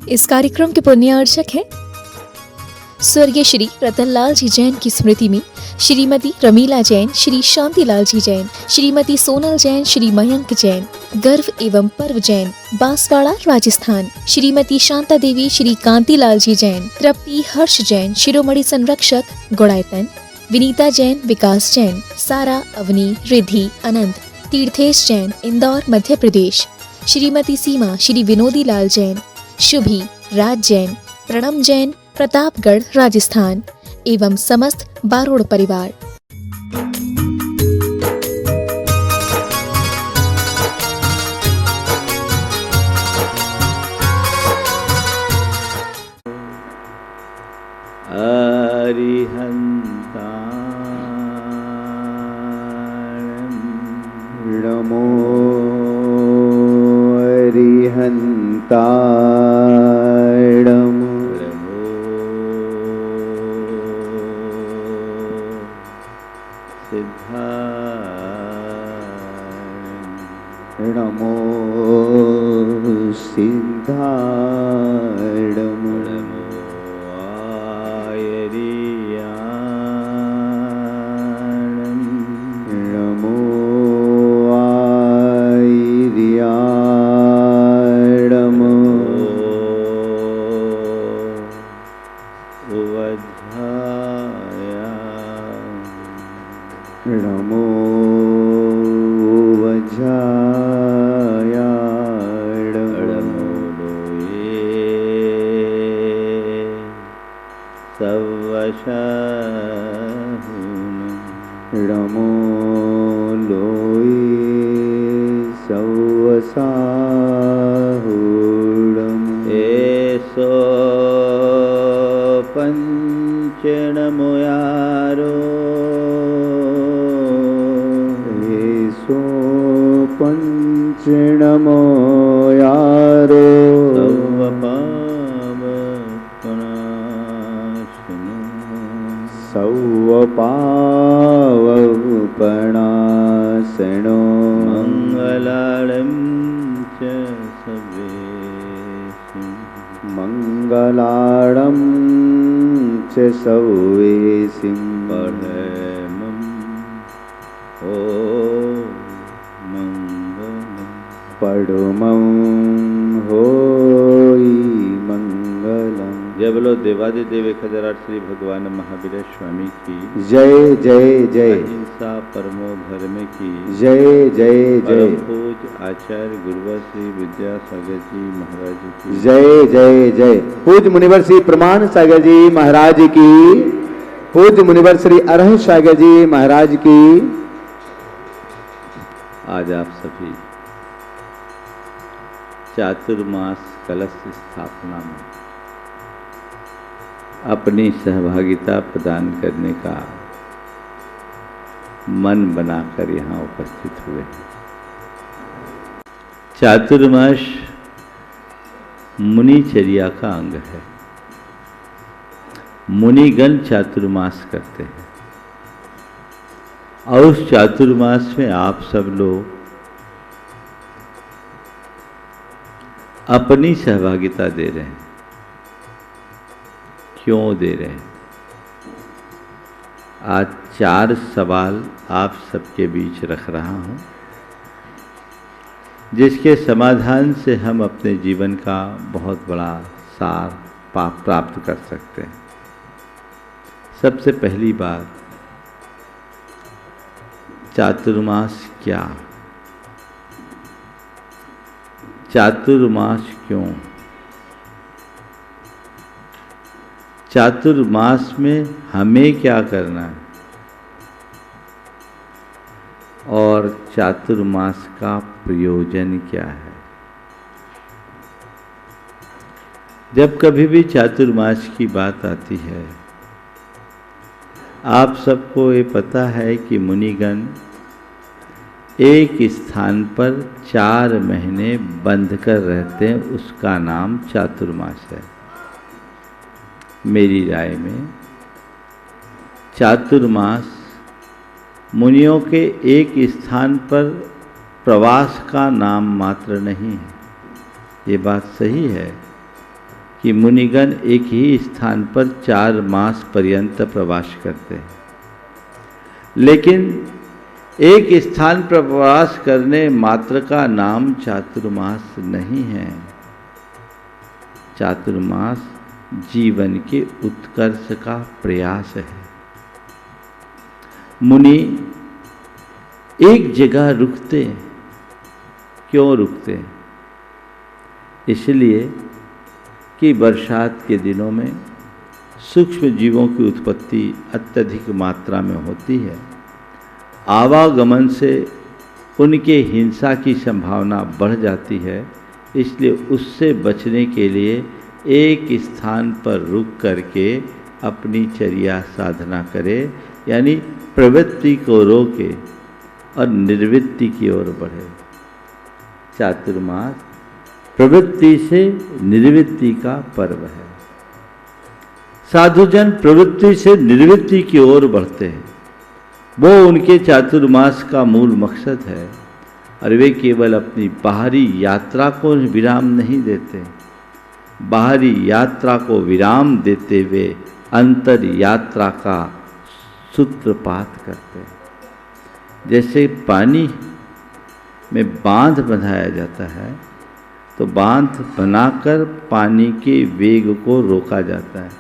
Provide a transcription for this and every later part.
इस कार्यक्रम के पुण्य अर्चक हैं स्वर्गीय श्री रतनलाल जी जैन की स्मृति में श्रीमती रमीला जैन, श्री शांतिलाल जी जैन, श्रीमती सोनल जैन, श्री मयंक जैन, गर्व एवं पर्व जैन, बांसवाड़ा राजस्थान, श्रीमती शांता देवी, श्री कांतिलाल जी जैन, तृप्ति हर्ष जैन, शिरोमणि संरक्षक गुड़ायतन, विनीता जैन, विकास जैन, सारा, अवनी, रिद्धि, अनंत, तीर्थेश जैन, इंदौर मध्य प्रदेश, श्रीमती सीमा, श्री विनोदी लाल जैन, शुभी, राज जैन, प्रणम जैन, प्रतापगढ़ राजस्थान एवं समस्त बारोड़ परिवार। नमो अरिहन्ताय नमो सिद्धाय नमो आयर्याणं नमो आयर्याणं उवध्याय नमो नमो लोये सवसाहुणम् एसो पंचनमोयारो एसो पंचनमोयारो सौवपावपणासनो मङ्गलाळं च सर्वेषु मङ्गलाळं च सर्वेषु परमं ओ मङ्गलं परमं होई मंगलम। जय बोलो देवादिदेव खजराट श्री भगवान महावीर स्वामी की जय जय जय। अहिंसा परमो धर्म की जय जय जय। पूज आचार्य गुरुवर श्री विद्यासागर जी महाराज की जय जय जय। पूज मुनिवर श्री प्रमाण सागर जी महाराज की, पूज मुनिवर श्री अरह सागर जी महाराज की। आज आप सभी चातुर्मास कलश स्थापना में अपनी सहभागिता प्रदान करने का मन बनाकर यहाँ उपस्थित हुए हैं। चातुर्मास मुनिचर्या का अंग है। मुनिगण चातुर्मास करते हैं और उस चातुर्मास में आप सब लोग अपनी सहभागिता दे रहे हैं। क्यों दे रहे हैं? आज 4 सवाल आप सबके बीच रख रहा हूं, जिसके समाधान से हम अपने जीवन का बहुत बड़ा सार प्राप्त कर सकते हैं। सबसे पहली बात, चातुर्मास क्या? चातुर्मास क्यों? चातुर्मास में हमें क्या करना है और चातुर्मास का प्रयोजन क्या है? जब कभी भी चातुर्मास की बात आती है, आप सबको ये पता है कि मुनिगण एक स्थान पर 4 महीने बंध कर रहते हैं, उसका नाम चातुर्मास है। मेरी राय में चातुर्मास मुनियों के एक स्थान पर प्रवास का नाम मात्र नहीं है। ये बात सही है कि मुनिगण एक ही स्थान पर 4 मास पर्यंत प्रवास करते हैं, लेकिन एक स्थान पर प्रवास करने मात्र का नाम चातुर्मास नहीं है। चातुर्मास जीवन के उत्कर्ष का प्रयास है। मुनि एक जगह रुकते, क्यों रुकते? इसलिए कि बरसात के दिनों में सूक्ष्म जीवों की उत्पत्ति अत्यधिक मात्रा में होती है। आवागमन से उनके हिंसा की संभावना बढ़ जाती है, इसलिए उससे बचने के लिए एक स्थान पर रुक करके अपनी चर्या साधना करे, यानी प्रवृत्ति को रोके और निर्वृत्ति की ओर बढ़े। चातुर्मास प्रवृत्ति से निर्वृत्ति का पर्व है। साधुजन प्रवृत्ति से निर्वृत्ति की ओर बढ़ते हैं, वो उनके चातुर्मास का मूल मकसद है, और वे केवल अपनी बाहरी यात्रा को विराम नहीं देते, बाहरी यात्रा को विराम देते हुए अंतर यात्रा का सूत्रपात करते हैं। जैसे पानी में बांध बनाया जाता है, तो बांध बनाकर पानी के वेग को रोका जाता है,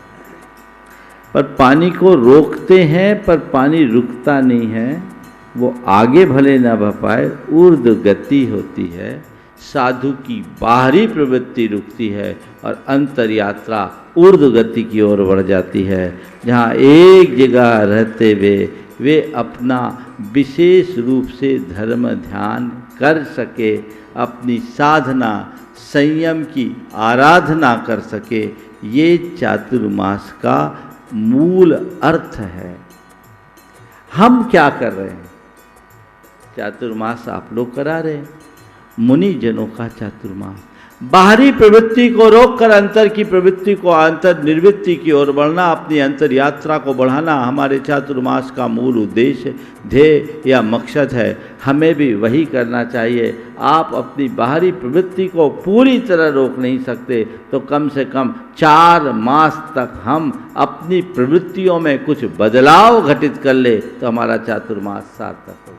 पर पानी को रोकते हैं पर पानी रुकता नहीं है, वो आगे भले न बढ़ पाए, ऊर्ध गति होती है। साधु की बाहरी प्रवृत्ति रुकती है और अंतर यात्रा ऊर्ध गति की ओर बढ़ जाती है, जहाँ एक जगह रहते हुए वे अपना विशेष रूप से धर्म ध्यान कर सके, अपनी साधना संयम की आराधना कर सके। ये चातुर्मास का मूल अर्थ है। हम क्या कर रहे हैं? चातुर्मास आप लोग करा रहे हैं। मुनि जनों का चातुर्मास बाहरी प्रवृत्ति को रोककर अंतर की प्रवृत्ति को, अंतर निर्वृत्ति की ओर बढ़ना, अपनी अंतर यात्रा को बढ़ाना हमारे चातुर्मास का मूल उद्देश्य, ध्येय या मकसद है। हमें भी वही करना चाहिए। आप अपनी बाहरी प्रवृत्ति को पूरी तरह रोक नहीं सकते, तो कम से कम 4 मास तक हम अपनी प्रवृत्तियों में कुछ बदलाव घटित कर ले, तो हमारा चातुर्मास सार्थक होगा।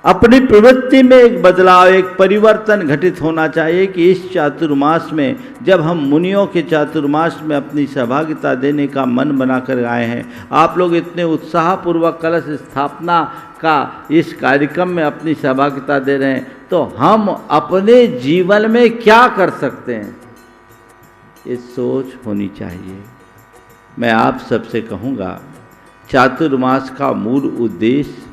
अपनी प्रवृत्ति में एक बदलाव, एक परिवर्तन घटित होना चाहिए कि इस चातुर्मास में, जब हम मुनियों के चातुर्मास में अपनी सहभागिता देने का मन बनाकर आए हैं, आप लोग इतने उत्साहपूर्वक कलश स्थापना का इस कार्यक्रम में अपनी सहभागिता दे रहे हैं, तो हम अपने जीवन में क्या कर सकते हैं, ये सोच होनी चाहिए। मैं आप सबसे कहूँगा, चातुर्मास का मूल उद्देश्य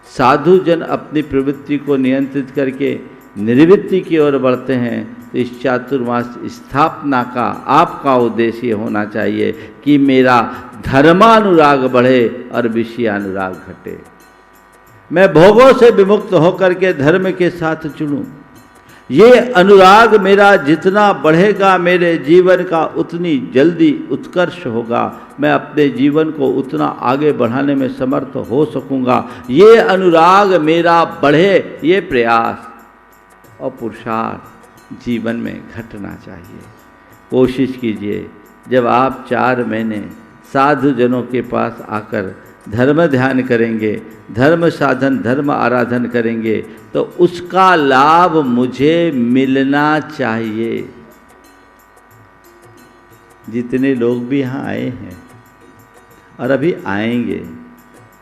साधु जन अपनी प्रवृत्ति को नियंत्रित करके निर्वृत्ति की ओर बढ़ते हैं, तो इस चातुर्मास स्थापना का आपका उद्देश्य ये होना चाहिए कि मेरा धर्मानुराग बढ़े और विषयानुराग घटे। मैं भोगों से विमुक्त होकर के धर्म के साथ जुड़ूं। ये अनुराग मेरा जितना बढ़ेगा, मेरे जीवन का उतनी जल्दी उत्कर्ष होगा, मैं अपने जीवन को उतना आगे बढ़ाने में समर्थ हो सकूंगा। ये अनुराग मेरा बढ़े, ये प्रयास और पुरुषार्थ जीवन में घटना चाहिए। कोशिश कीजिए, जब आप 4 महीने साधु जनों के पास आकर धर्म ध्यान करेंगे, धर्म साधन, धर्म आराधन करेंगे, तो उसका लाभ मुझे मिलना चाहिए। जितने लोग भी यहाँ आए हैं और अभी आएंगे,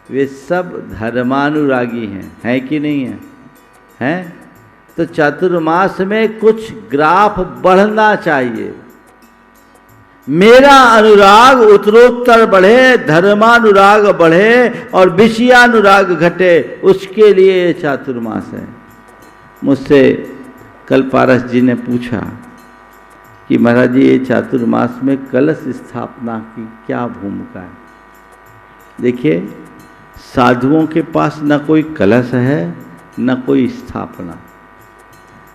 वे सब धर्मानुरागी हैं कि नहीं हैं? हैं? तो चातुर्मास में कुछ ग्राफ बढ़ना चाहिए। मेरा अनुराग उत्तरोत्तर बढ़े, धर्मानुराग बढ़े और विषयानुराग घटे, उसके लिए ये चातुर्मास है। मुझसे कल पारस जी ने पूछा कि महाराज जी, ये चातुर्मास में कलश स्थापना की क्या भूमिका है? देखिए, साधुओं के पास न कोई कलश है न कोई स्थापना।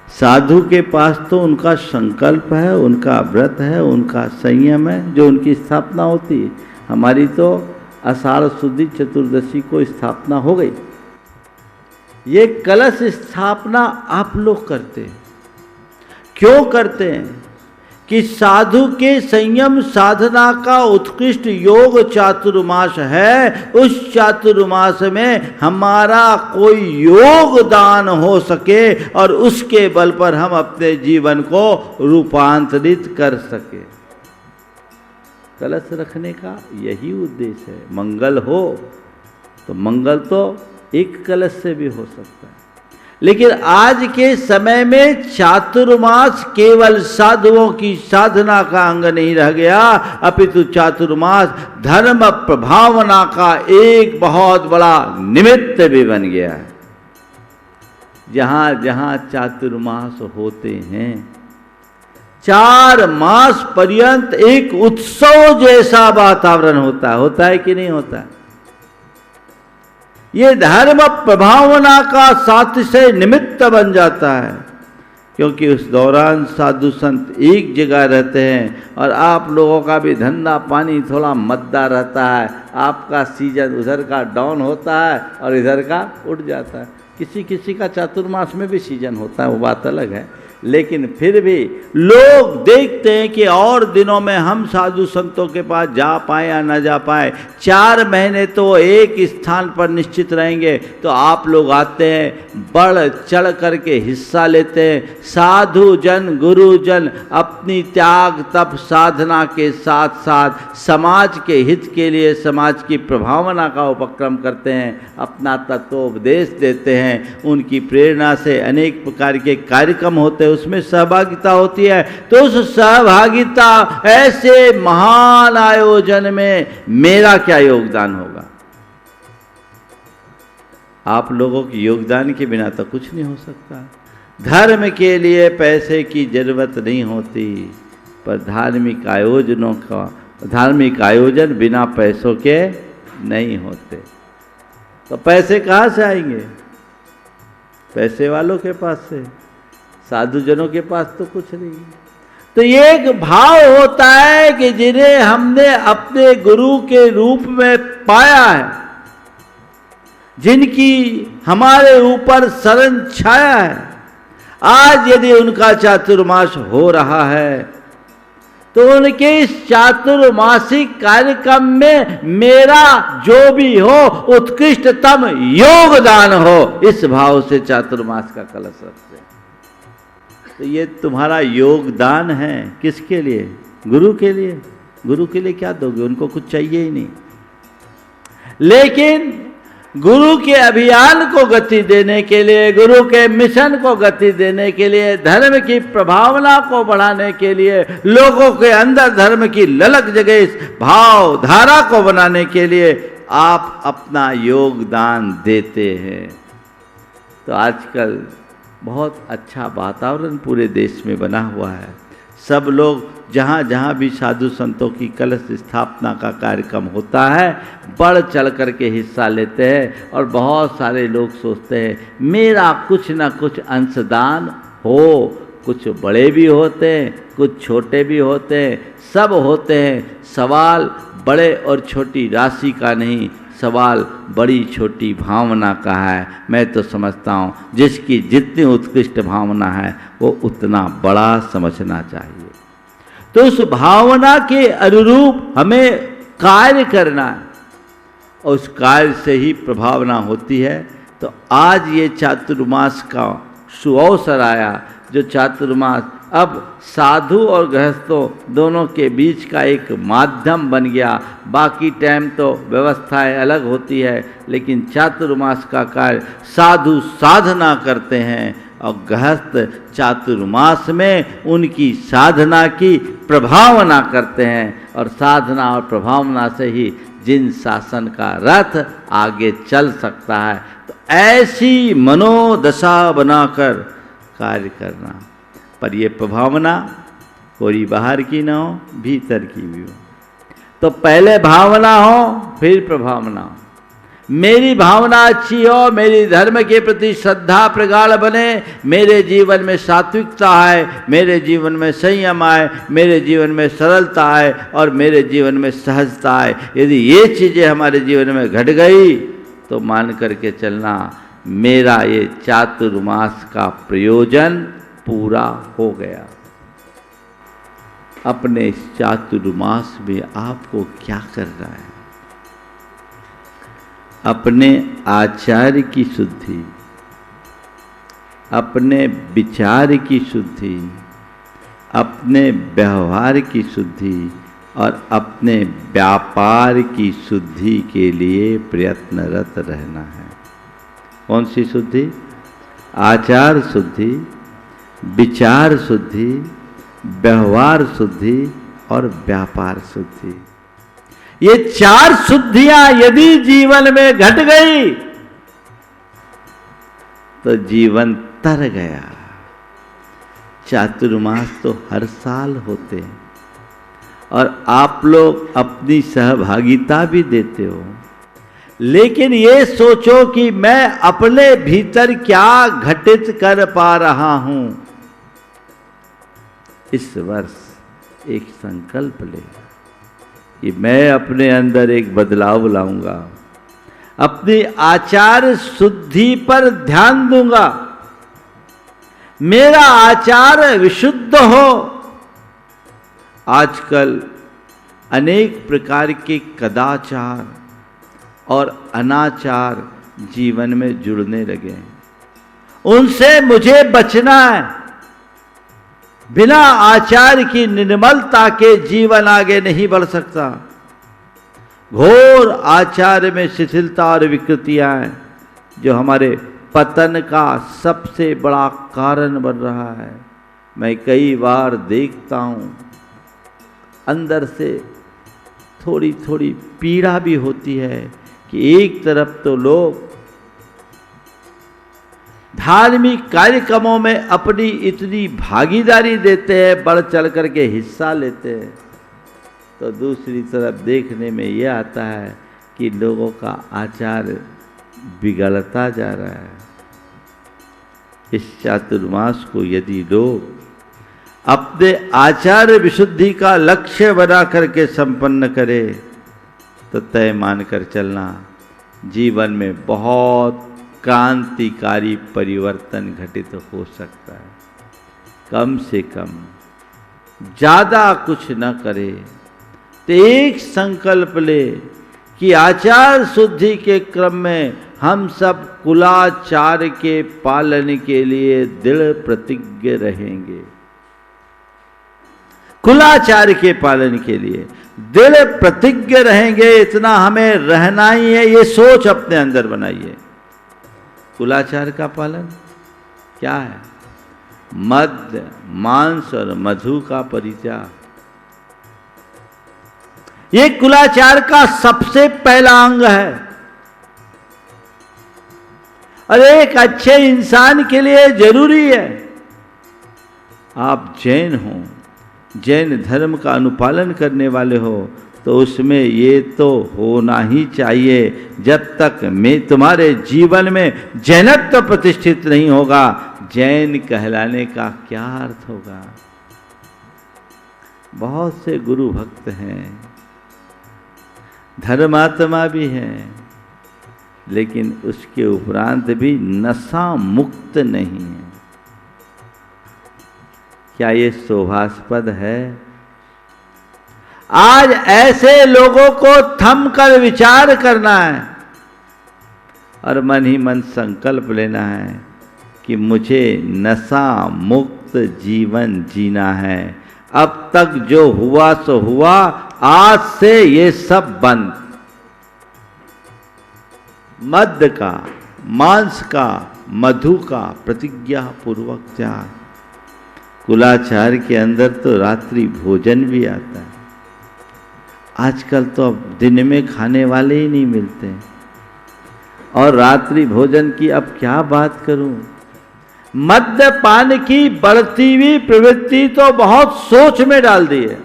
साधु के पास तो उनका संकल्प है, उनका व्रत है, उनका संयम है, जो उनकी स्थापना होती है। हमारी तो आषाढ़ शुद्धि चतुर्दशी को स्थापना हो गई। ये कलश स्थापना आप लोग करते हैं। क्यों करते हैं? कि साधु के संयम साधना का उत्कृष्ट योग चातुर्मास है, उस चातुर्मास में हमारा कोई योगदान हो सके और उसके बल पर हम अपने जीवन को रूपांतरित कर सके। कलश रखने का यही उद्देश्य है। मंगल हो तो मंगल तो एक कलश से भी हो सकता है, लेकिन आज के समय में चातुर्मास केवल साधुओं की साधना का अंग नहीं रह गया, अपितु चातुर्मास धर्म प्रभावना का एक बहुत बड़ा निमित्त भी बन गया है। जहां जहां चातुर्मास होते हैं 4 मास पर्यंत एक उत्सव जैसा वातावरण होता है कि नहीं होता? ये धर्म प्रभावना का सातिशय निमित्त बन जाता है, क्योंकि उस दौरान साधु संत एक जगह रहते हैं और आप लोगों का भी धंधा पानी थोड़ा मद्दा रहता है। आपका सीजन उधर का डाउन होता है और इधर का उठ जाता है। किसी किसी का चातुर्मास में भी सीजन होता है, वो बात अलग है, लेकिन फिर भी लोग देखते हैं कि और दिनों में हम साधु संतों के पास जा पाए या न जा पाए, 4 महीने तो एक स्थान पर निश्चित रहेंगे, तो आप लोग आते हैं, बढ़ चढ़ करके हिस्सा लेते हैं। साधु जन गुरुजन अपनी त्याग तप साधना के साथ साथ समाज के हित के लिए समाज की प्रभावना का उपक्रम करते हैं, अपना तत्वोपदेश देते हैं। उनकी प्रेरणा से अनेक प्रकार के कार्यक्रम होते हैं, उसमें सहभागिता होती है। तो उस सहभागिता ऐसे महान आयोजन में मेरा क्या योगदान होगा? आप लोगों के योगदान के बिना तो कुछ नहीं हो सकता। धर्म के लिए पैसे की जरूरत नहीं होती, पर धार्मिक आयोजन बिना पैसों के नहीं होते। तो पैसे कहाँ से आएंगे? पैसे वालों के पास से, साधुजनों के पास तो कुछ नहीं। तो ये एक भाव होता है कि जिन्हें हमने अपने गुरु के रूप में पाया है, जिनकी हमारे ऊपर शरण छाया है, आज यदि उनका चातुर्मास हो रहा है तो उनके इस चातुर्मासिक कार्यक्रम में मेरा जो भी हो उत्कृष्टतम योगदान हो, इस भाव से चातुर्मास का कलश रखते हैं। तो ये तुम्हारा योगदान है किसके लिए? गुरु के लिए। गुरु के लिए क्या दोगे? उनको कुछ चाहिए ही नहीं। लेकिन गुरु के अभियान को गति देने के लिए, गुरु के मिशन को गति देने के लिए, धर्म की प्रभावना को बढ़ाने के लिए, लोगों के अंदर धर्म की ललक जगे इस भाव धारा को बनाने के लिए आप अपना योगदान देते हैं। तो आजकल बहुत अच्छा वातावरण पूरे देश में बना हुआ है। सब लोग जहाँ जहाँ भी साधु संतों की कलश स्थापना का कार्यक्रम होता है बढ़ चढ़ करके हिस्सा लेते हैं, और बहुत सारे लोग सोचते हैं मेरा कुछ ना कुछ अंशदान हो। कुछ बड़े भी होते हैं, कुछ छोटे भी होते हैं, सब होते हैं। सवाल बड़े और छोटी राशि का नहीं, सवाल बड़ी छोटी भावना का है। मैं तो समझता हूँ जिसकी जितनी उत्कृष्ट भावना है वो उतना बड़ा समझना चाहिए। तो उस भावना के अनुरूप हमें कार्य करना है, और उस कार्य से ही प्रभावना होती है। तो आज ये चातुर्मास का सुअवसर आया, जो चातुर्मास अब साधु और गृहस्थों दोनों के बीच का एक माध्यम बन गया। बाकी टाइम तो व्यवस्थाएं अलग होती है, लेकिन चातुर्मास का कार्य साधु साधना करते हैं और गृहस्थ चातुर्मास में उनकी साधना की प्रभावना करते हैं, और साधना और प्रभावना से ही जिन शासन का रथ आगे चल सकता है। तो ऐसी मनोदशा बनाकर कार्य करना। पर ये प्रभावना कोई बाहर की ना हो, भीतर की भी हो। तो पहले भावना हो, फिर प्रभावना हो। मेरी भावना अच्छी हो, मेरी धर्म के प्रति श्रद्धा प्रगाढ़ बने, मेरे जीवन में सात्विकता आए, मेरे जीवन में संयम आए, मेरे जीवन में सरलता आए, और मेरे जीवन में सहजता आए। यदि ये चीज़ें हमारे जीवन में घट गई तो मान करके चलना मेरा ये चातुर्मास का प्रयोजन पूरा हो गया। अपने इस चातुर्मास में आपको क्या करना है? अपने आचार की शुद्धि, अपने विचार की शुद्धि, अपने व्यवहार की शुद्धि और अपने व्यापार की शुद्धि के लिए प्रयत्नरत रहना है। कौन सी शुद्धि? आचार शुद्धि, विचार शुद्धि, व्यवहार शुद्धि और व्यापार शुद्धि। ये 4 शुद्धियां यदि जीवन में घट गई तो जीवन तर गया। चातुर्मास तो हर साल होते हैं और आप लोग अपनी सहभागिता भी देते हो, लेकिन ये सोचो कि मैं अपने भीतर क्या घटित कर पा रहा हूं। इस वर्ष एक संकल्प ले कि मैं अपने अंदर एक बदलाव लाऊंगा, अपनी आचार शुद्धि पर ध्यान दूंगा, मेरा आचार विशुद्ध हो। आजकल अनेक प्रकार के कदाचार और अनाचार जीवन में जुड़ने लगे हैं, उनसे मुझे बचना है। बिना आचार की निर्मलता के जीवन आगे नहीं बढ़ सकता। घोर आचार में शिथिलता और विकृतियां हैं जो हमारे पतन का सबसे बड़ा कारण बन रहा है। मैं कई बार देखता हूं, अंदर से थोड़ी थोड़ी पीड़ा भी होती है कि एक तरफ तो लोग धार्मिक कार्यक्रमों में अपनी इतनी भागीदारी देते हैं, बढ़ चढ़ करके हिस्सा लेते हैं, तो दूसरी तरफ देखने में यह आता है कि लोगों का आचार बिगड़ता जा रहा है। इस चातुर्मास को यदि लोग अपने आचार विशुद्धि का लक्ष्य बना करके संपन्न करे तो तय मानकर चलना, जीवन में बहुत क्रांतिकारी परिवर्तन घटित हो सकता है। कम से कम ज्यादा कुछ न करे तो एक संकल्प ले कि आचार शुद्धि के क्रम में हम सब कुलाचार के पालन के लिए दृढ़ प्रतिज्ञ रहेंगे। कुलाचार के पालन के लिए दृढ़ प्रतिज्ञ रहेंगे, इतना हमें रहना ही है। ये सोच अपने अंदर बनाइए। कुलाचार का पालन क्या है? मद्य, मांस और मधु का परित्याग। ये कुलाचार का सबसे पहला अंग है और एक अच्छे इंसान के लिए जरूरी है। आप जैन हो, जैन धर्म का अनुपालन करने वाले हो, तो उसमें ये तो होना ही चाहिए। जब तक मैं तुम्हारे जीवन में जैनत्व प्रतिष्ठित नहीं होगा, जैन कहलाने का क्या अर्थ होगा? बहुत से गुरु भक्त हैं, धर्मात्मा भी हैं, लेकिन उसके उपरांत भी नशा मुक्त नहीं है। क्या ये शोभास्पद है? आज ऐसे लोगों को थम कर विचार करना है और मन ही मन संकल्प लेना है कि मुझे नशा मुक्त जीवन जीना है। अब तक जो हुआ सो हुआ, आज से ये सब बंद। मद्य का, मांस का, मधु का प्रतिज्ञा पूर्वक त्याग। कुलाचार के अंदर तो रात्रि भोजन भी आता है। आजकल तो अब दिन में खाने वाले ही नहीं मिलते और रात्रि भोजन की अब क्या बात करूं। मद्यपान की बढ़ती हुई प्रवृत्ति तो बहुत सोच में डाल दी है।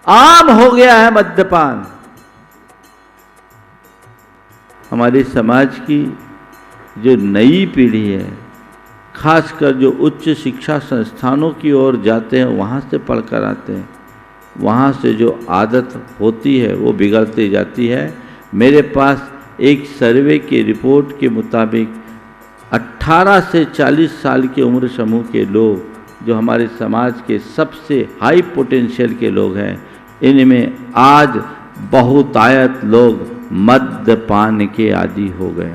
आम हो गया है मद्यपान। हमारे समाज की जो नई पीढ़ी है, खासकर जो उच्च शिक्षा संस्थानों की ओर जाते हैं, वहाँ से पढ़कर आते हैं, वहाँ से जो आदत होती है वो बिगड़ती जाती है। मेरे पास एक सर्वे की रिपोर्ट के मुताबिक 18 से 40 साल की उम्र समूह के लोग जो हमारे समाज के सबसे हाई पोटेंशियल के लोग हैं, इनमें आज बहुतायत लोग मद्यपान के आदी हो गए।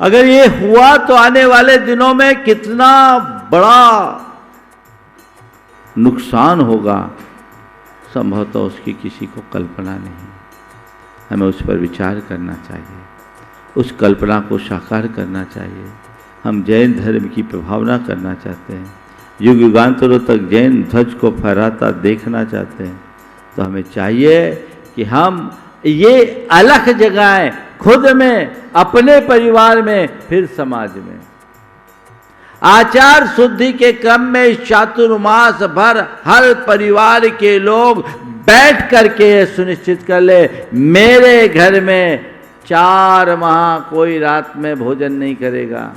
अगर ये हुआ तो आने वाले दिनों में कितना बड़ा नुकसान होगा, संभवतः उसकी किसी को कल्पना नहीं। हमें उस पर विचार करना चाहिए, उस कल्पना को साकार करना चाहिए। हम जैन धर्म की प्रभावना करना चाहते हैं, युग युगांतरों तक जैन ध्वज को फहराता देखना चाहते हैं, तो हमें चाहिए कि हम ये अलग जगाएं, खुद में, अपने परिवार में, फिर समाज में। आचार शुद्धि के क्रम में इस चातुर्मास भर हर परिवार के लोग बैठ करके सुनिश्चित कर ले, मेरे घर में 4 माह कोई रात में भोजन नहीं करेगा,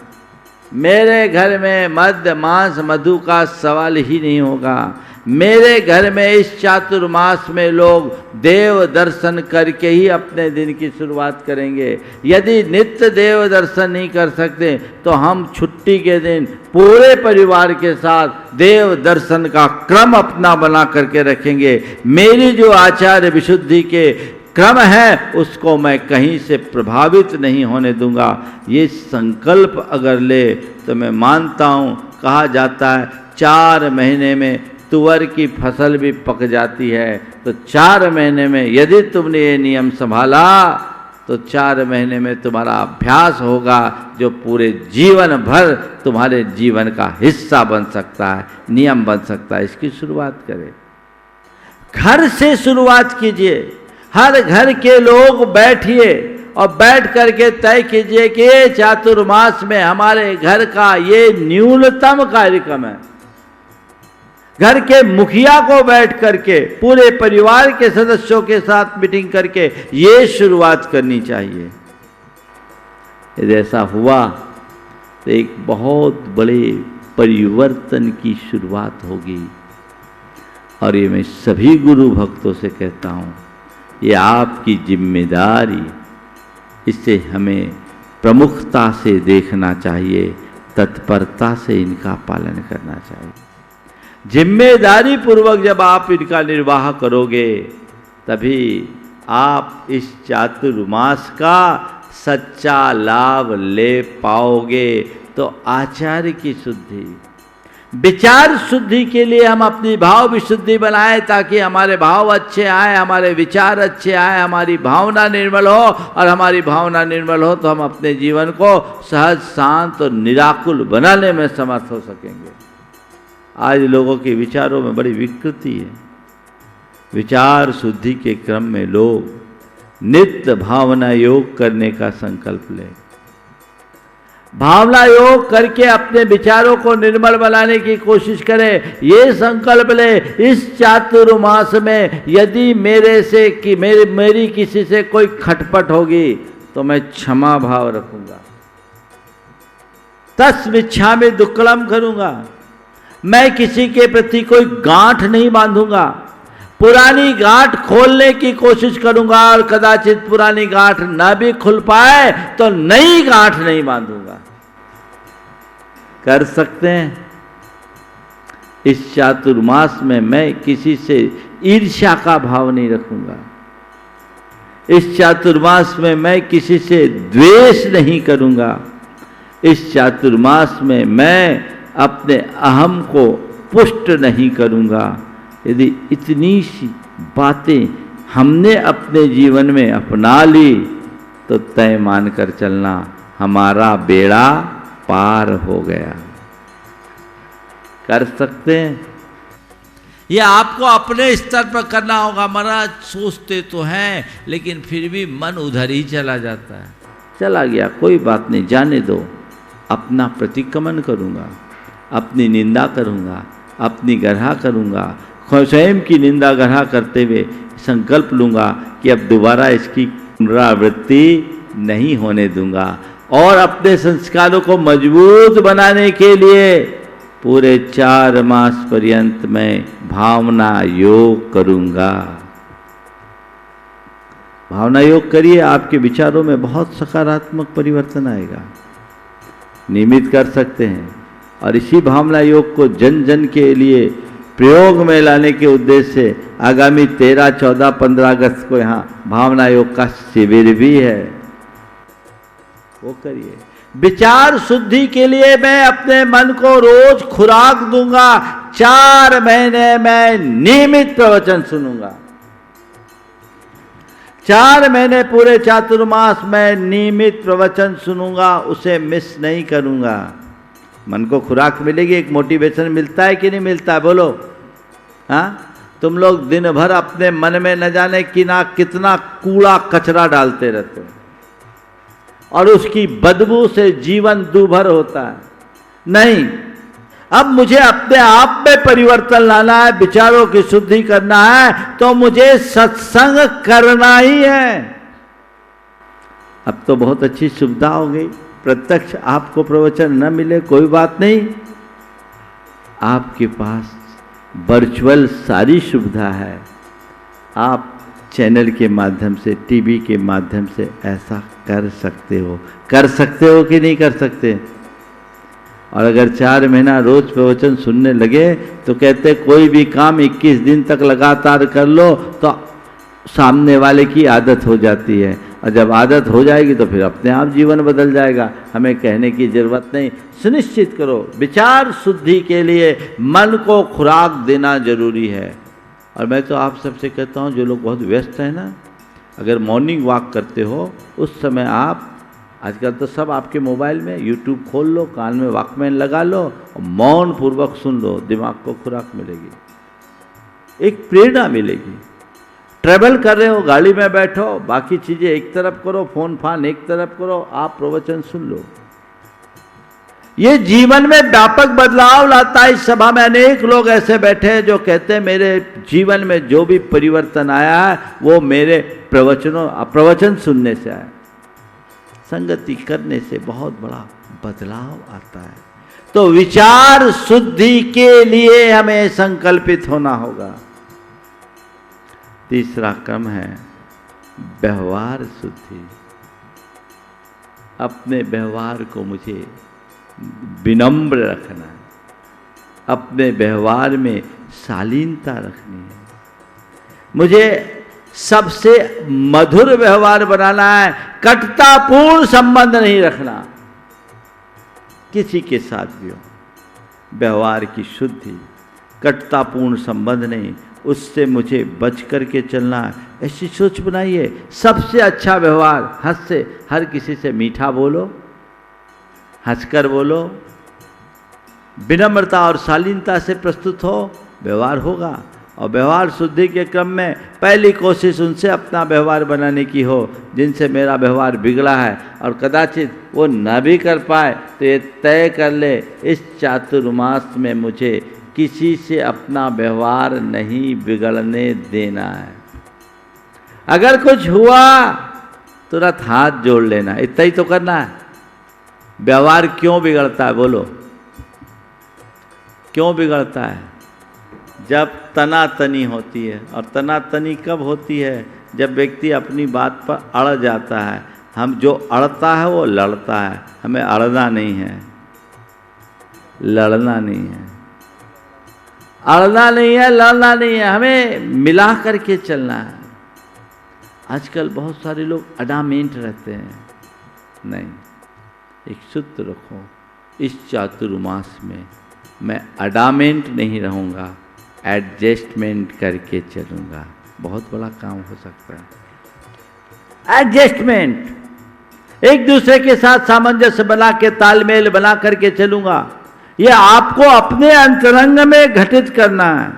मेरे घर में मद्य मांस मधु का सवाल ही नहीं होगा, मेरे घर में इस चातुर्मास में लोग देव दर्शन करके ही अपने दिन की शुरुआत करेंगे। यदि नित्य देव दर्शन नहीं कर सकते तो हम छुट्टी के दिन पूरे परिवार के साथ देव दर्शन का क्रम अपना बना करके रखेंगे। मेरी जो आचार्य विशुद्धि के क्रम है उसको मैं कहीं से प्रभावित नहीं होने दूंगा। ये संकल्प अगर ले तो मैं मानता हूँ, कहा जाता है 4 महीने में तुअर की फसल भी पक जाती है, तो 4 महीने में यदि तुमने ये नियम संभाला तो 4 महीने में तुम्हारा अभ्यास होगा जो पूरे जीवन भर तुम्हारे जीवन का हिस्सा बन सकता है, नियम बन सकता है। इसकी शुरुआत करें, घर से शुरुआत कीजिए। हर घर के लोग बैठिए और बैठ करके तय कीजिए कि ये चातुर्मास में हमारे घर का ये न्यूनतम कार्यक्रम है। घर के मुखिया को बैठ करके पूरे परिवार के सदस्यों के साथ मीटिंग करके ये शुरुआत करनी चाहिए। यदि ऐसा हुआ तो एक बहुत बड़े परिवर्तन की शुरुआत होगी। और ये मैं सभी गुरु भक्तों से कहता हूँ, ये आपकी जिम्मेदारी, इसे हमें प्रमुखता से देखना चाहिए, तत्परता से इनका पालन करना चाहिए। जिम्मेदारी पूर्वक जब आप इनका निर्वाह करोगे तभी आप इस चातुर्मास का सच्चा लाभ ले पाओगे। तो आचार्य की शुद्धि, विचार शुद्धि के लिए हम अपनी भाव विशुद्धि बनाएं ताकि हमारे भाव अच्छे आए, हमारे विचार अच्छे आए, हमारी भावना निर्मल हो। और हमारी भावना निर्मल हो तो हम अपने जीवन को सहज, शांत और निराकुल बनाने में समर्थ हो सकेंगे। आज लोगों के विचारों में बड़ी विकृति है। विचार शुद्धि के क्रम में लोग नित्य भावना योग करने का संकल्प लें। भावना योग करके अपने विचारों को निर्मल बनाने की कोशिश करें। ये संकल्प ले, इस चातुर्मास में यदि मेरी किसी से कोई खटपट होगी तो मैं क्षमा भाव रखूंगा, तस्मिच्छामि दुक्कड़म करूंगा। मैं किसी के प्रति कोई गांठ नहीं बांधूंगा, पुरानी गांठ खोलने की कोशिश करूंगा और कदाचित पुरानी गांठ ना भी खुल पाए तो नई गांठ नहीं बांधूंगा। कर सकते हैं? इस चातुर्मास में मैं किसी से ईर्ष्या का भाव नहीं रखूंगा। इस चातुर्मास में मैं किसी से द्वेष नहीं करूंगा। इस चातुर्मास में मैं अपने अहम को पुष्ट नहीं करूंगा। यदि इतनी सी बातें हमने अपने जीवन में अपना ली तो तय मानकर चलना, हमारा बेड़ा पार हो गया। कर सकते हैं? ये आपको अपने स्तर पर करना होगा। महाराज सोचते तो हैं लेकिन फिर भी मन उधर ही चला जाता है। चला गया, कोई बात नहीं, जाने दो। अपना प्रतिक्रमण करूंगा, अपनी निंदा करूंगा, अपनी गढ़ा करूंगा, स्वयं की निंदा गढ़ा करते हुए संकल्प लूंगा कि अब दोबारा इसकी पुनरावृत्ति नहीं होने दूंगा। और अपने संस्कारों को मजबूत बनाने के लिए पूरे 4 मास पर्यंत मैं भावना योग करूंगा। भावना योग करिए, आपके विचारों में बहुत सकारात्मक परिवर्तन आएगा। नियमित कर सकते हैं और इसी भावना योग को जन जन के लिए प्रयोग में लाने के उद्देश्य से आगामी 13, 14, 15 अगस्त को यहाँ भावना योग का शिविर भी है, वो करिए। विचार शुद्धि के लिए मैं अपने मन को रोज खुराक दूंगा। 4 महीने में नियमित प्रवचन सुनूंगा। 4 महीने पूरे चातुर्मास में नियमित प्रवचन सुनूंगा, उसे मिस नहीं करूंगा। मन को खुराक मिलेगी, एक मोटिवेशन मिलता है कि नहीं मिलता है, बोलो। हाँ, तुम लोग दिन भर अपने मन में न जाने कितना कूड़ा कचरा डालते रहते हो और उसकी बदबू से जीवन दूभर होता है। नहीं, अब मुझे अपने आप में परिवर्तन लाना है, विचारों की शुद्धि करना है, तो मुझे सत्संग करना ही है। अब तो बहुत अच्छी सुविधा हो गई, प्रत्यक्ष आपको प्रवचन न मिले कोई बात नहीं, आपके पास वर्चुअल सारी सुविधा है। आप चैनल के माध्यम से, टीवी के माध्यम से ऐसा कर सकते हो कि नहीं कर सकते? और अगर 4 महीना रोज प्रवचन सुनने लगे तो कहते कोई भी काम 21 दिन तक लगातार कर लो तो सामने वाले की आदत हो जाती है, और जब आदत हो जाएगी तो फिर अपने आप जीवन बदल जाएगा। हमें कहने की जरूरत नहीं। सुनिश्चित करो, विचार शुद्धि के लिए मन को खुराक देना जरूरी है। और मैं तो आप सबसे कहता हूँ, जो लोग बहुत व्यस्त हैं ना, अगर मॉर्निंग वॉक करते हो उस समय आप, आजकल तो सब आपके मोबाइल में यूट्यूब खोल लो, कान में वॉकमैन लगा लो और मौन पूर्वक सुन लो, दिमाग को खुराक मिलेगी, एक प्रेरणा मिलेगी। ट्रैवल कर रहे हो, गाड़ी में बैठो, बाकी चीज़ें एक तरफ करो, फोन फान एक तरफ करो, आप प्रवचन सुन लो। ये जीवन में व्यापक बदलाव लाता है। इस सभा में अनेक लोग ऐसे बैठे हैं जो कहते हैं मेरे जीवन में जो भी परिवर्तन आया है वो मेरे प्रवचन सुनने से आया। संगति करने से बहुत बड़ा बदलाव आता है। तो विचार शुद्धि के लिए हमें संकल्पित होना होगा। तीसरा क्रम है व्यवहार शुद्धि। अपने व्यवहार को मुझे विनम्र रखना है, अपने व्यवहार में शालीनता रखनी है, मुझे सबसे मधुर व्यवहार बनाना है, कटुतापूर्ण संबंध नहीं रखना किसी के साथ भी हो। व्यवहार की शुद्धि, कटुतापूर्ण संबंध नहीं, उससे मुझे बच करके चलना है। ऐसी सोच बनाइए। सबसे अच्छा व्यवहार, हर किसी से मीठा बोलो, हंसकर बोलो, विनम्रता और शालीनता से प्रस्तुत हो, व्यवहार होगा। और व्यवहार शुद्धि के क्रम में पहली कोशिश उनसे अपना व्यवहार बनाने की हो जिनसे मेरा व्यवहार बिगड़ा है, और कदाचित वो न भी कर पाए तो ये तय कर ले इस चातुर्मास में मुझे किसी से अपना व्यवहार नहीं बिगड़ने देना है। अगर कुछ हुआ तुरंत हाथ जोड़ लेना, इतना ही तो करना है। व्यवहार क्यों बिगड़ता है, बोलो क्यों बिगड़ता है? जब तनातनी होती है। और तनातनी कब होती है? जब व्यक्ति अपनी बात पर अड़ जाता है। हम जो अड़ता है वो लड़ता है, हमें अड़ना नहीं है, लड़ना नहीं है। अड़ना नहीं है, लड़ना नहीं है, हमें मिला करके चलना है। आजकल बहुत सारे लोग अडामेंट रहते हैं। नहीं, एक सूत्र रखो, इस चातुर्मास में मैं अडामेंट नहीं रहूँगा, एडजस्टमेंट करके चलूँगा। बहुत बड़ा काम हो सकता है एडजस्टमेंट। एक दूसरे के साथ सामंजस्य बना के, तालमेल बना करके चलूँगा। ये आपको अपने अंतरंग में घटित करना है।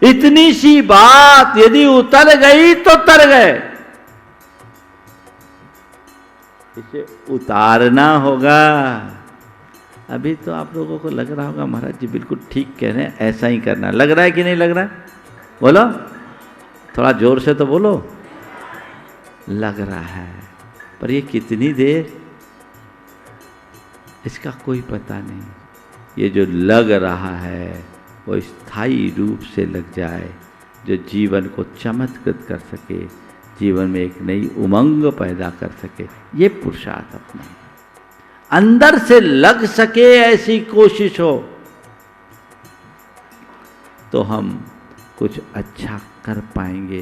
इतनी सी बात यदि उतर गई तो तर गए, इसे उतारना होगा। अभी तो आप लोगों को लग रहा होगा महाराज जी बिल्कुल ठीक कह रहे हैं, ऐसा ही करना है। लग रहा है कि नहीं लग रहा है? बोलो, थोड़ा जोर से तो बोलो। लग रहा है, पर ये कितनी देर, इसका कोई पता नहीं। ये जो लग रहा है वो स्थायी रूप से लग जाए, जो जीवन को चमत्कृत कर सके, जीवन में एक नई उमंग पैदा कर सके। ये पुरुषार्थ अपना। अंदर से लग सके ऐसी कोशिश हो तो हम कुछ अच्छा कर पाएंगे।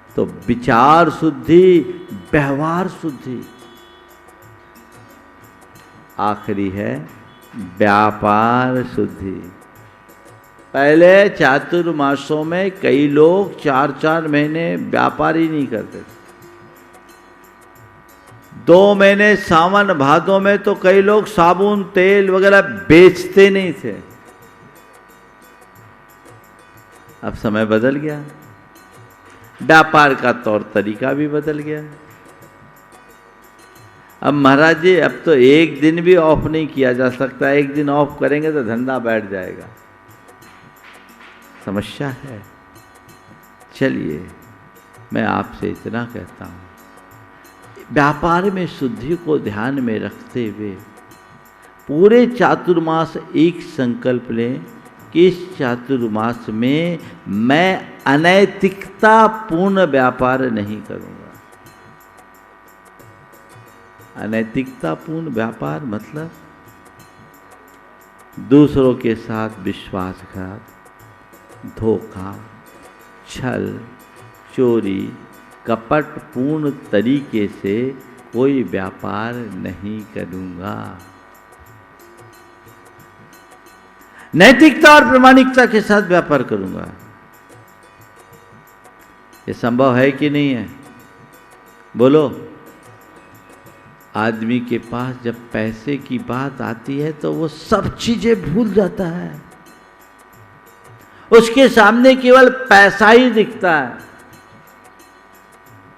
तो विचार शुद्धि, व्यवहार शुद्धि। आखिरी है व्यापार शुद्धि। पहले चातुर्मासों में कई लोग 4-4 महीने व्यापार ही नहीं करते थे। 2 महीने सावन भादों में तो कई लोग साबुन तेल वगैरह बेचते नहीं थे। अब समय बदल गया, व्यापार का तौर तरीका भी बदल गया। अब महाराज जी अब तो एक दिन भी ऑफ नहीं किया जा सकता। एक दिन ऑफ करेंगे तो धंधा बैठ जाएगा। समस्या है। चलिए मैं आपसे इतना कहता हूं, व्यापार में शुद्धि को ध्यान में रखते हुए पूरे चातुर्मास एक संकल्प लें कि इस चातुर्मास में मैं अनैतिकता पूर्ण व्यापार नहीं करूंगा। अनैतिकता पूर्ण व्यापार मतलब दूसरों के साथ विश्वासघात, धोखा, छल, चोरी, कपट पूर्ण तरीके से कोई व्यापार नहीं करूंगा। नैतिकता और प्रामाणिकता के साथ व्यापार करूंगा। ये संभव है कि नहीं है? बोलो। आदमी के पास जब पैसे की बात आती है तो वो सब चीजें भूल जाता है। उसके सामने केवल पैसा ही दिखता है।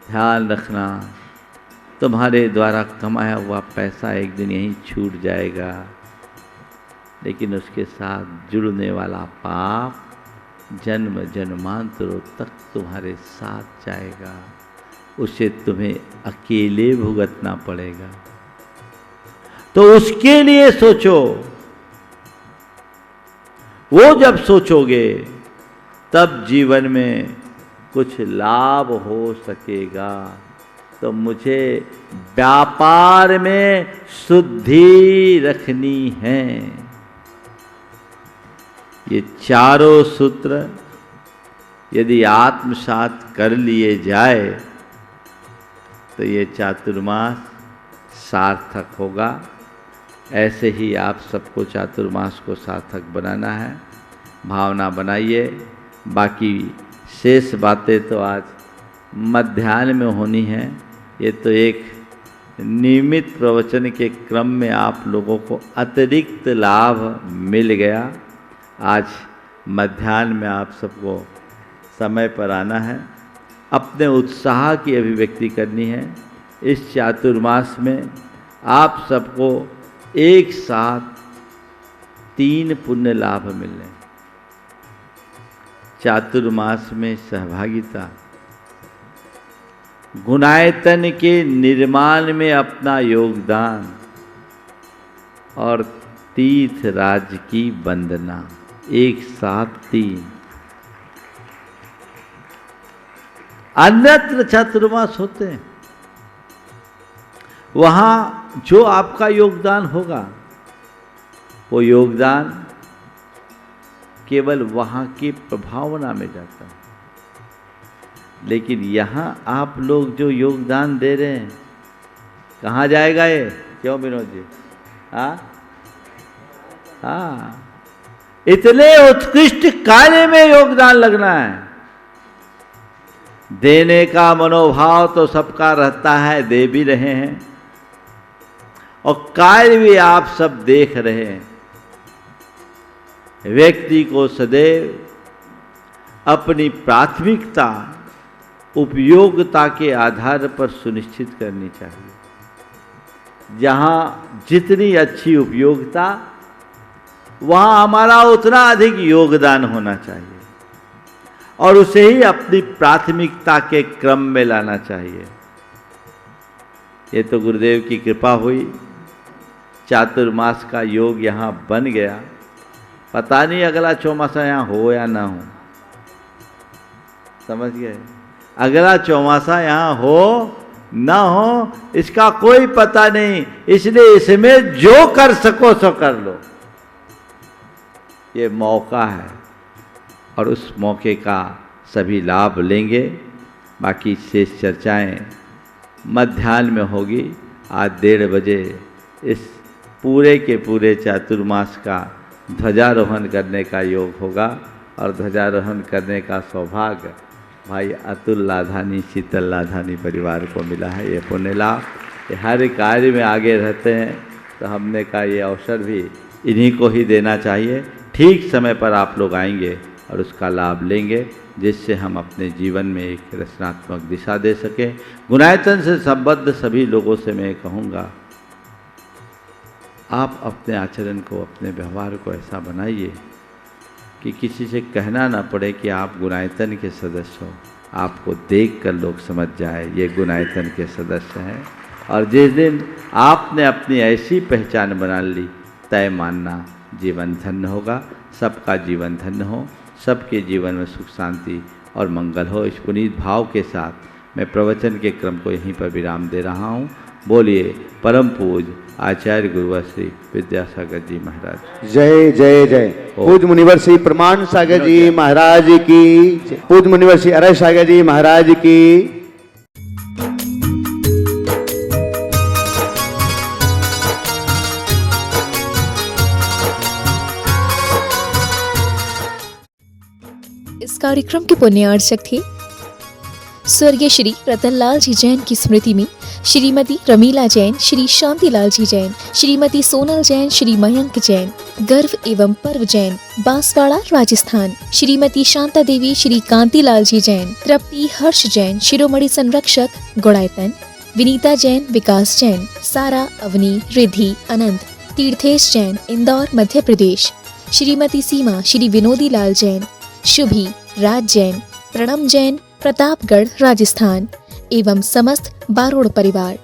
ध्यान रखना, तुम्हारे द्वारा कमाया हुआ पैसा एक दिन यहीं छूट जाएगा, लेकिन उसके साथ जुड़ने वाला पाप जन्म जन्मांतरों तक तुम्हारे साथ जाएगा। उसे तुम्हें अकेले भुगतना पड़ेगा। तो उसके लिए सोचो। वो जब सोचोगे तब जीवन में कुछ लाभ हो सकेगा। तो मुझे व्यापार में शुद्धि रखनी है। ये चारों सूत्र यदि आत्मसात कर लिए जाए तो ये चातुर्मास सार्थक होगा। ऐसे ही आप सबको चातुर्मास को सार्थक बनाना है। भावना बनाइए। बाकी शेष बातें तो आज मध्याह्न में होनी है। ये तो एक नियमित प्रवचन के क्रम में आप लोगों को अतिरिक्त लाभ मिल गया। आज मध्याह्न में आप सबको समय पर आना है, अपने उत्साह की अभिव्यक्ति करनी है। इस चातुर्मास में आप सबको एक साथ 3 पुण्य लाभ मिले। चातुर्मास में सहभागिता, गुणायतन के निर्माण में अपना योगदान और तीर्थ राज्य की वंदना, एक साथ 3। अन्यत्र चातुर्मास होते हैं, वहां जो आपका योगदान होगा वो योगदान केवल वहां की प्रभावना में जाता है। लेकिन यहां आप लोग जो योगदान दे रहे हैं, कहाँ जाएगा ये? क्यों विनोद जी? हाँ, इतने उत्कृष्ट कार्य में योगदान लगना है। देने का मनोभाव तो सबका रहता है, दे भी रहे हैं, और कार्य भी आप सब देख रहे हैं। व्यक्ति को सदैव अपनी प्राथमिकता उपयोगिता के आधार पर सुनिश्चित करनी चाहिए। जहां जितनी अच्छी उपयोगिता, वहां हमारा उतना अधिक योगदान होना चाहिए, और उसे ही अपनी प्राथमिकता के क्रम में लाना चाहिए। ये तो गुरुदेव की कृपा हुई, चातुर्मास का योग यहाँ बन गया। पता नहीं अगला चौमासा यहाँ हो या ना हो, समझ गए? अगला चौमासा यहाँ हो ना हो इसका कोई पता नहीं, इसलिए इसमें जो कर सको सो कर लो। ये मौका है और उस मौके का सभी लाभ लेंगे। बाकी शेष चर्चाएं मध्याह्न में होगी। आज 1:30 बजे इस पूरे के पूरे चातुर्मास का ध्वजारोहण करने का योग होगा और ध्वजारोहण करने का सौभाग्य भाई अतुल लाधानी, शीतल लाधानी परिवार को मिला है। ये पुण्य लाभ, ये हर कार्य में आगे रहते हैं, तो हमने कहा ये अवसर भी इन्हीं को ही देना चाहिए। ठीक समय पर आप लोग आएंगे और उसका लाभ लेंगे, जिससे हम अपने जीवन में एक रचनात्मक दिशा दे सकें। गुणायतन से संबद्ध सभी लोगों से मैं कहूँगा, आप अपने आचरण को, अपने व्यवहार को ऐसा बनाइए कि किसी से कहना ना पड़े कि आप गुणायतन के सदस्य हो। आपको देखकर लोग समझ जाए ये गुणायतन के सदस्य हैं। और जिस दिन आपने अपनी ऐसी पहचान बना ली, तय मानना जीवन धन्य होगा। सबका जीवन धन्य हो, सबके जीवन में सुख शांति और मंगल हो। इस पुनीत भाव के साथ मैं प्रवचन के क्रम को यहीं पर विराम दे रहा हूँ। बोलिए परम पूज्य आचार्य गुरुवर श्री विद्यासागर जी महाराज। जय जय जय। पूज्य मुनिवर श्री प्रमाण सागर जी महाराज की, पूज्य मुनिवर श्री अरय सागर जी महाराज की। इस कार्यक्रम के पुण्यार्चक थे स्वर्गीय श्री रतनलाल जी जैन की स्मृति में श्रीमती रमीला जैन, श्री शांतिलाल जी जैन, श्रीमती सोनल जैन, श्री मयंक जैन, गर्व एवं पर्व जैन, बांसवाड़ा राजस्थान, श्रीमती शांता देवी, श्री कांतिलाल जी जैन, तृप्ति हर्ष जैन, शिरोमणि संरक्षक गुणायतन, विनीता जैन, विकास जैन, सारा, अवनी, रिद्धि, अनंत, तीर्थेश जैन, इंदौर मध्य प्रदेश, श्रीमती सीमा, श्री विनोदी लाल जैन, शुभी, राज जैन, प्रणम जैन, प्रतापगढ़ राजस्थान एवं समस्त बारोड़ परिवार।